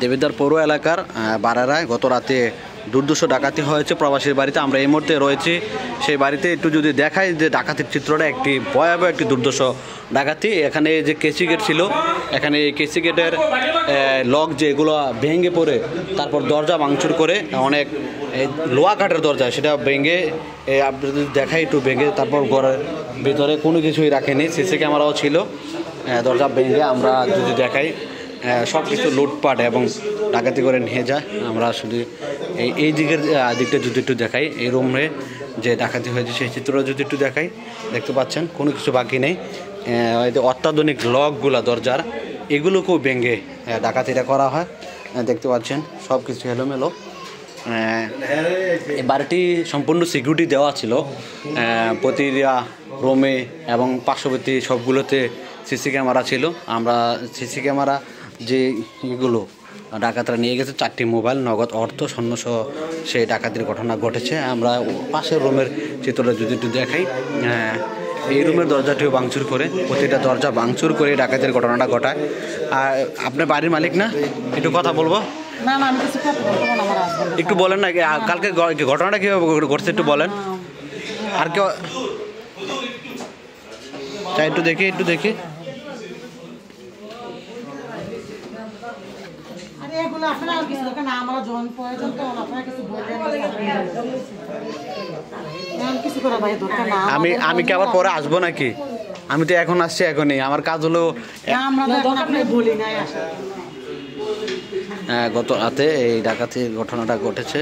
দেবিদ্বার পৌর এলাকার বারারায় গত রাতে দুর্ধর্ষ ডাকাতি হয়েছে প্রবাসীর বাড়িতে। আমরা এই মুহূর্তে রয়েছি সেই বাড়িতে। একটু যদি দেখাই যে ডাকাতির চিত্রটা, একটি ভয়াবহ একটি দুর্ধর্ষ ডাকাতি। এখানে যে কেসি গেট ছিল, এখানে এই কেসি গেটের লক যেগুলো ভেঙে পড়ে তারপর দরজা ভাঙচুর করে অনেক লোহা কাঠের দরজা সেটা ভেঙে আপনি যদি দেখাই একটু ভেঙে তারপর ঘরের ভিতরে কোনো কিছুই রাখেনি, সিসি ক্যামেরাও ছিল। দরজা ভেঙে আমরা যদি দেখাই সব কিছু লুটপাট এবং ডাকাতি করে নিয়ে যায়। আমরা শুধু এই দিকটা যদি একটু দেখাই, এই রুমে যে ডাকাতি হয়েছে সেই চিত্রটা যদি একটু দেখাই, দেখতে পাচ্ছেন কোনো কিছু বাকি নেই। অত্যাধুনিক লকগুলা দরজার এগুলোকেও ভেঙে ডাকাতিটা করা হয়। দেখতে পাচ্ছেন সব কিছু এলোমেলো। এই বাড়িটি সম্পূর্ণ সিকিউরিটি দেওয়া ছিল, প্রতিটা রুমে এবং পার্শ্ববর্তী সবগুলোতে সিসি ক্যামেরা ছিল। আমরা সিসি ক্যামেরা যে এগুলো ডাকাতরা নিয়ে গেছে, 4টি মোবাইল, নগদ অর্থ, স্বর্ণসহ সেই ডাকাতির ঘটনা ঘটেছে। আমরা পাশের রুমের চিত্রটা যদি একটু দেখাই, এই রুমের দরজাটিও ভাঙচুর করে, প্রতিটা দরজা ভাঙচুর করে ডাকাতির ঘটনাটা ঘটায়। আর আপনার বাড়ির মালিক না, একটু কথা বলবো? একটু বলেন না কালকে ঘটনাটা কীভাবে ঘটছে একটু বলেন। আর কেউ চাই একটু দেখি আমি কি আবার পরে আসবো নাকি? আমি তো এখন আসছি, এখনই আমার কাজ হলো। গত রাতে এই ডাকাতির ঘটনাটা ঘটেছে।